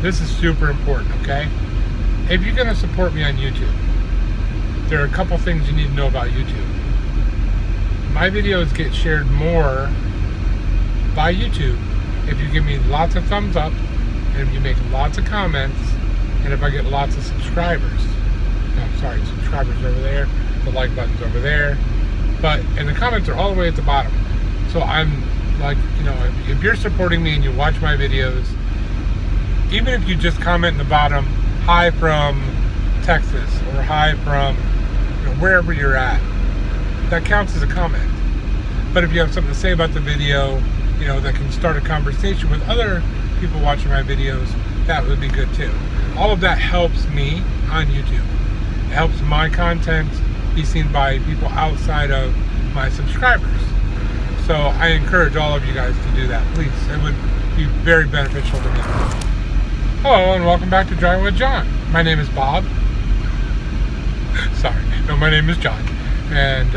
this is super important, okay? If you're going to support me on YouTube, there are a couple things you need to know about YouTube. My videos get shared more by YouTube if you give me lots of thumbs up, and if you make lots of comments, and if I get lots of subscribers. No, sorry, subscribers over there, the like button's over there, and the comments are all the way at the bottom. So I'm like, if you're supporting me and you watch my videos, even if you just comment in the bottom, hi from Texas, or hi from wherever you're at, that counts as a comment. But if you have something to say about the video, that can start a conversation with other people watching my videos, that would be good too. All of that helps me on YouTube. It helps my content be seen by people outside of my subscribers. So I encourage all of you guys to do that, please. It would be very beneficial to me. Hello, and welcome back to Driving with John. My name is Bob. Sorry, no, my name is John. And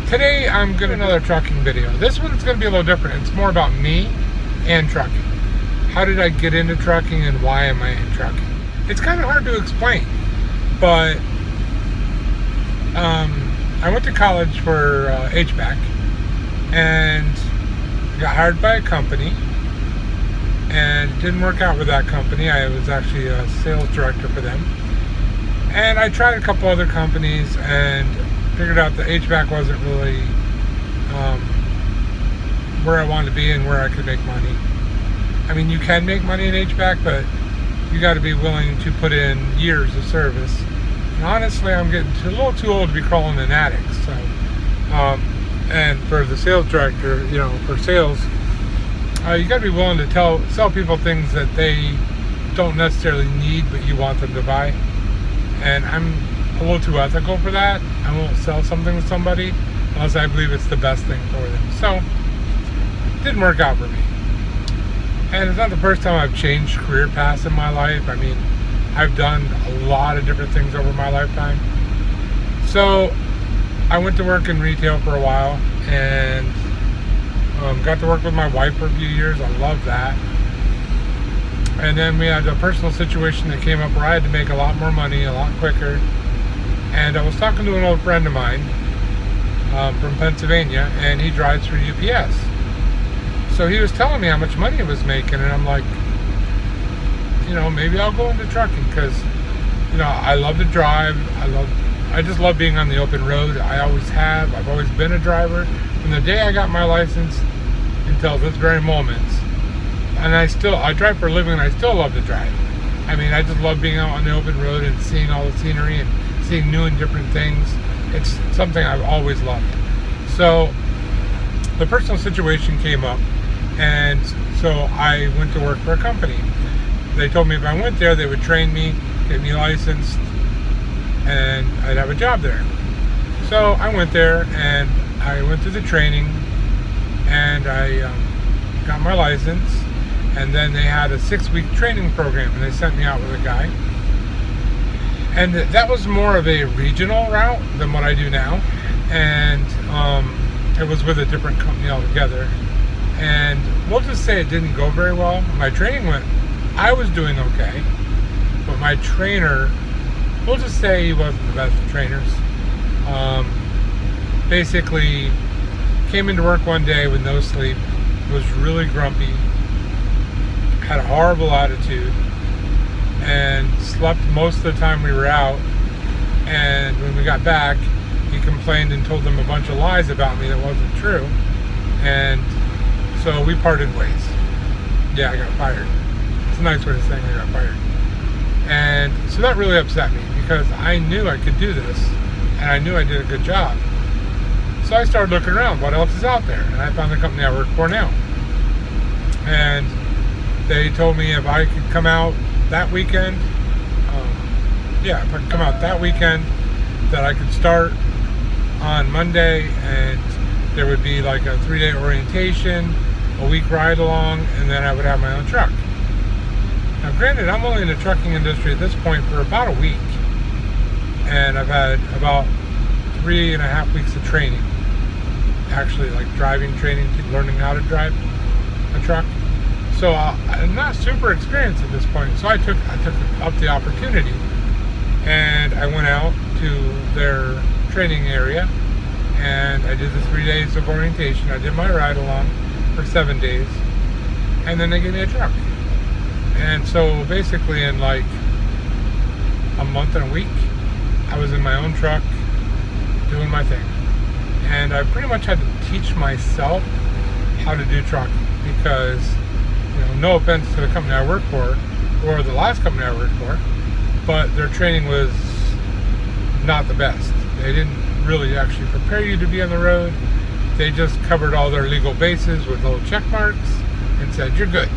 today I'm going to do another trucking video. This one's going to be a little different. It's more about me and trucking. How did I get into trucking and why am I in trucking? It's kind of hard to explain, but I went to college for HVAC and got hired by a company, and it didn't work out with that company. I was actually a sales director for them, and I tried a couple other companies and figured out that HVAC wasn't really where I wanted to be and where I could make money. I mean, you can make money in HVAC, but you got to be willing to put in years of service. And honestly, I'm getting a little too old to be crawling in attics. So, and for the sales director, for sales, you got to be willing to sell people things that they don't necessarily need, but you want them to buy. And I'm a little too ethical for that. I won't sell something to somebody unless I believe it's the best thing for them. So, it didn't work out for me. And it's not the first time I've changed career paths in my life. I mean, I've done a lot of different things over my lifetime. So I went to work in retail for a while and got to work with my wife for a few years. I love that. And then we had a personal situation that came up where I had to make a lot more money a lot quicker. And I was talking to an old friend of mine from Pennsylvania, and he drives for UPS. So he was telling me how much money he was making, and I'm like, maybe I'll go into trucking because, I love to drive. I just love being on the open road. I always have. I've always been a driver. From the day I got my license until this very moment. And I drive for a living, and I still love to drive. I mean, I just love being out on the open road and seeing all the scenery and seeing new and different things. It's something I've always loved. So the personal situation came up, and so I went to work for a company. They told me if I went there, they would train me, get me licensed, and I'd have a job there. So I went there, and I went through the training, and I got my license, and then they had a 6-week training program, and they sent me out with a guy. And that was more of a regional route than what I do now, and it was with a different company altogether. And we'll just say it didn't go very well. My training I was doing okay, but my trainer, we'll just say he wasn't the best of trainers. Basically, came into work one day with no sleep, was really grumpy, had a horrible attitude, and slept most of the time we were out. And when we got back, he complained and told them a bunch of lies about me that wasn't true. And so we parted ways. Yeah, I got fired. It's a nice way of saying I got fired. And so that really upset me because I knew I could do this and I knew I did a good job. So I started looking around, what else is out there? And I found the company I work for now. And they told me if I could come out that weekend, if I could come out that weekend, that I could start on Monday, and there would be like a 3-day orientation, a week ride along, and then I would have my own truck. Now granted, I'm only in the trucking industry at this point for about a week, and I've had about 3.5 weeks of training, actually, like driving training, learning how to drive a truck. So I'm not super experienced at this point. So I took up the opportunity, and I went out to their training area, and I did the 3 days of orientation. I did my ride along for 7 days, and then they gave me a truck. And so basically in like a month and a week, I was in my own truck doing my thing. And I pretty much had to teach myself how to do trucking because, no offense to the company I work for or the last company I worked for, but their training was not the best. They didn't really actually prepare you to be on the road. They just covered all their legal bases with little check marks and said, you're good.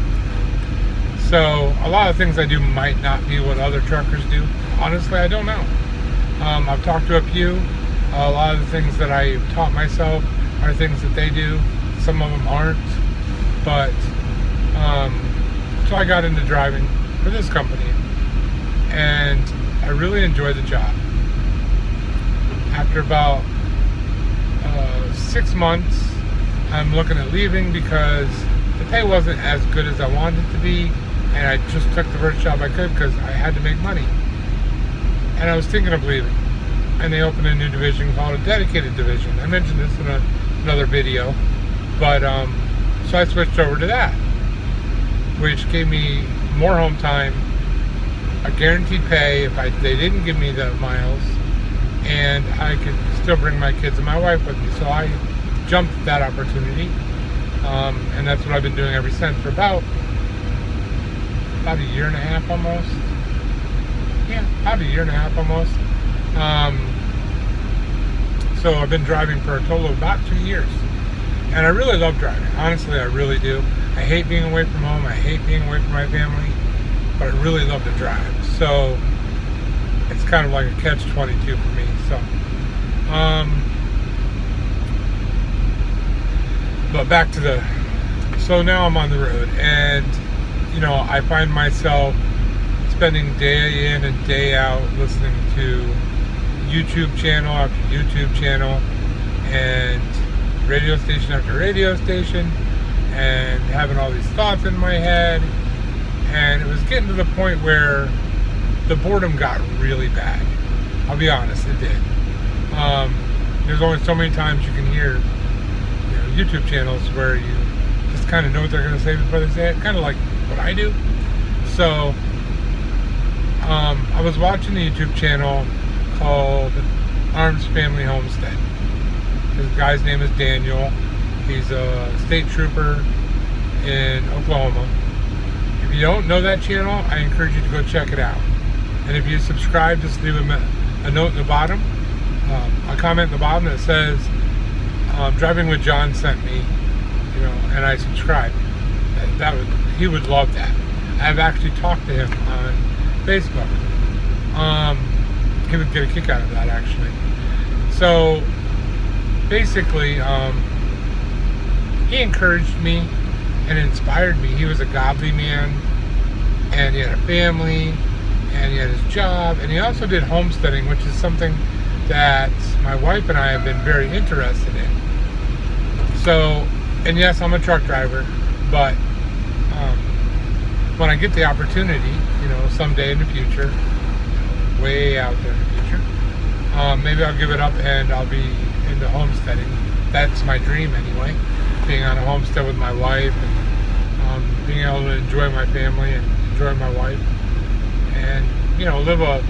So a lot of things I do might not be what other truckers do. Honestly, I don't know. I've talked to a few. A lot of the things that I taught myself are things that they do. Some of them aren't. But, so I got into driving for this company. And I really enjoy the job. After about 6 months, I'm looking at leaving because the pay wasn't as good as I wanted it to be. And I just took the first job I could because I had to make money. And I was thinking of leaving. And they opened a new division called a dedicated division. I mentioned this in another video. But, so I switched over to that, which gave me more home time, a guaranteed pay if they didn't give me the miles, and I could still bring my kids and my wife with me. So I jumped at that opportunity. And that's what I've been doing ever since for about a year and a half almost. Yeah, about a year and a half almost. So I've been driving for a total of about 2 years. And I really love driving. Honestly, I really do. I hate being away from home. I hate being away from my family. But I really love to drive. So it's kind of like a catch-22 for me. So, but back to so now I'm on the road, and I find myself spending day in and day out listening to YouTube channel after YouTube channel and radio station after radio station and having all these thoughts in my head, and it was getting to the point where the boredom got really bad. I'll be honest, it did. There's only so many times you can hear YouTube channels where you just kind of know what they're going to say before they say it, kind of like what I do. So I was watching a YouTube channel called Arms Family Homestead. This guy's name is Daniel. He's a state trooper in Oklahoma. If you don't know that channel, I encourage you to go check it out. And if you subscribe, just leave him a note in the bottom, a comment in the bottom that says, Driving with John sent me, and I subscribed. He would love that. I've actually talked to him on Facebook. He would get a kick out of that, actually. So basically, he encouraged me and inspired me. He was a godly man, and he had a family, and he had his job, and he also did homesteading, which is something that my wife and I have been very interested in. So, and yes, I'm a truck driver, but when I get the opportunity, someday in the future, way out there in the future, maybe I'll give it up and I'll be into homesteading. That's my dream anyway, being on a homestead with my wife and being able to enjoy my family and enjoy my wife and, live a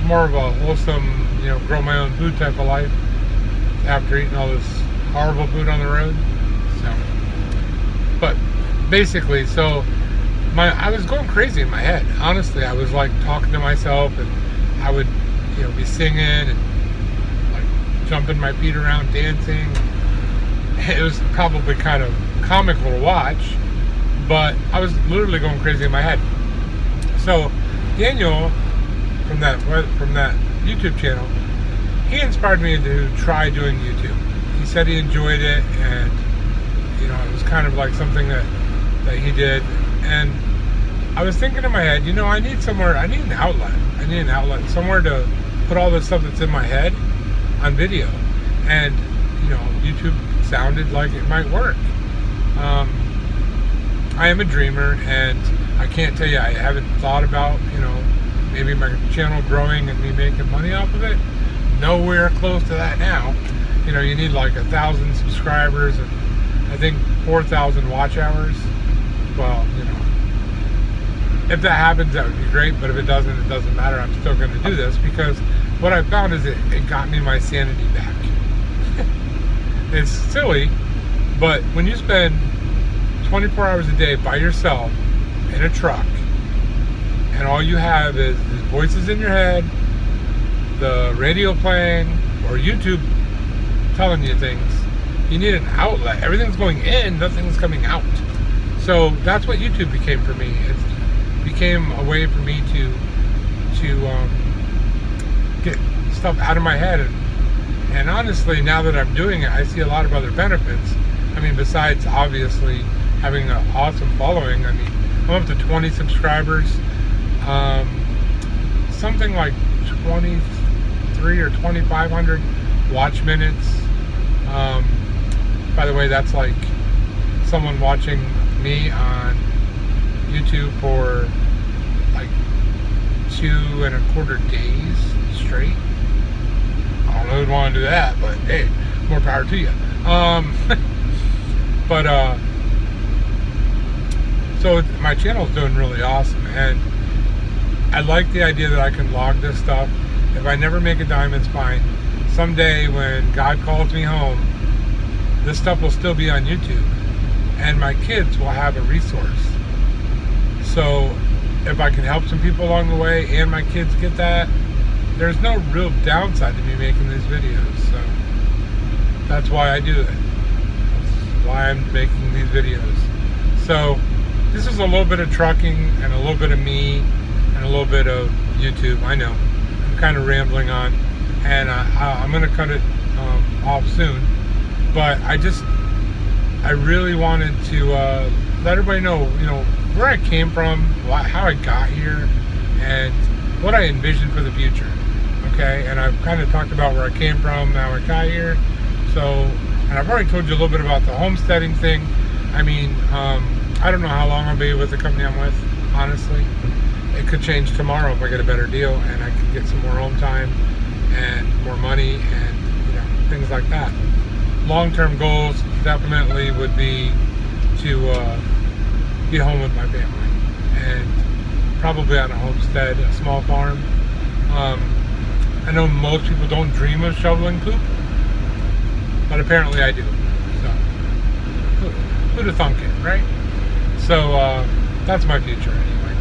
more of a wholesome, grow my own food type of life after eating all this horrible food on the road. So, but basically, I was going crazy in my head. Honestly, I was like talking to myself, and I would, be singing and like jumping my feet around, dancing. It was probably kind of comical to watch, but I was literally going crazy in my head. So Daniel from that YouTube channel, he inspired me to try doing YouTube. He said he enjoyed it, and it was kind of like something that he did. And I was thinking in my head, I need an outlet. I need an outlet, somewhere to put all this stuff that's in my head on video. And, YouTube sounded like it might work. I I am a dreamer, and I can't tell you I haven't thought about, maybe my channel growing and me making money off of it. Nowhere close to that now. You need like 1,000 subscribers and I think 4,000 watch hours. Well, if that happens, that would be great, but if it doesn't, it doesn't matter. I'm still going to do this because what I found is it got me my sanity back. It's silly, but when you spend 24 hours a day by yourself in a truck, and all you have is the voices in your head, the radio playing, or YouTube telling you things, you need an outlet. Everything's going in, nothing's coming out. So that's what YouTube became for me. It became a way for me to get stuff out of my head. And honestly, now that I'm doing it, I see a lot of other benefits. I mean, besides obviously having an awesome following. I mean, I'm up to 20 subscribers. Something like 23 or 2,500 watch minutes. By the way, that's like someone watching me on YouTube for like 2.25 days straight. I don't know who'd want to do that, but hey, more power to you. So my channel's doing really awesome, and I like the idea that I can log this stuff. If I never make a dime, it's fine. Someday when God calls me home, this stuff will still be on YouTube, and my kids will have a resource. So if I can help some people along the way and my kids get that, there's no real downside to me making these videos. So that's why I do it. That's why I'm making these videos. So this is a little bit of trucking and a little bit of me and a little bit of YouTube. I know I'm kind of rambling on, and I'm going to cut it off soon. But I really wanted to let everybody know, where I came from, how I got here, and what I envision for the future. Okay, and I've kind of talked about where I came from, how I got here. So, and I've already told you a little bit about the homesteading thing. I mean, I don't know how long I'll be with the company I'm with, honestly. It could change tomorrow if I get a better deal and I can get some more home time and more money and, things like that. Long-term goals definitely would be to be home with my family and probably on a homestead, a small farm. I know most people don't dream of shoveling poop, but apparently I do. So, who'd have thunk it, right? So, that's my future anyway.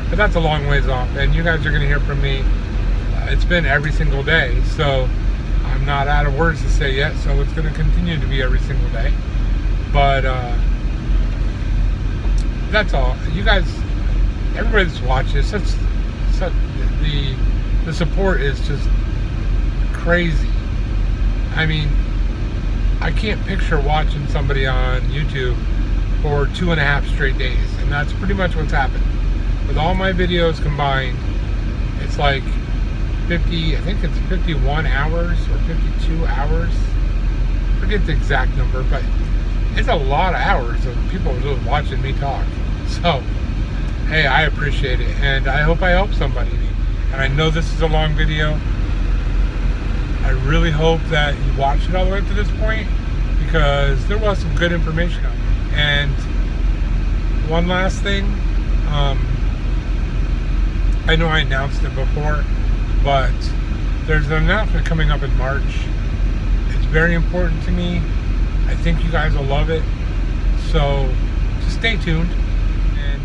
But that's a long ways off, and you guys are going to hear from me. It's been every single day, so I'm not out of words to say yet, so it's going to continue to be every single day. But, that's all. You guys, everybody that's watching, the support is just crazy. I mean, I can't picture watching somebody on YouTube for 2.5 straight days, and that's pretty much what's happened. With all my videos combined, it's like 50, I think it's 51 hours or 52 hours. I forget the exact number, but it's a lot of hours of people just watching me talk. So, hey, I appreciate it, and I hope I help somebody. And I know this is a long video. I really hope that you watched it all the way up to this point, because there was some good information on it. And one last thing, I know I announced it before, but there's an announcement coming up in March. It's very important to me. I think you guys will love it. So just stay tuned and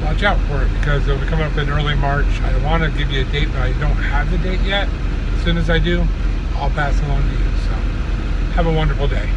watch out for it, because it'll be coming up in early March. I want to give you a date, but I don't have the date yet. As soon as I do, I'll pass it along to you. So have a wonderful day.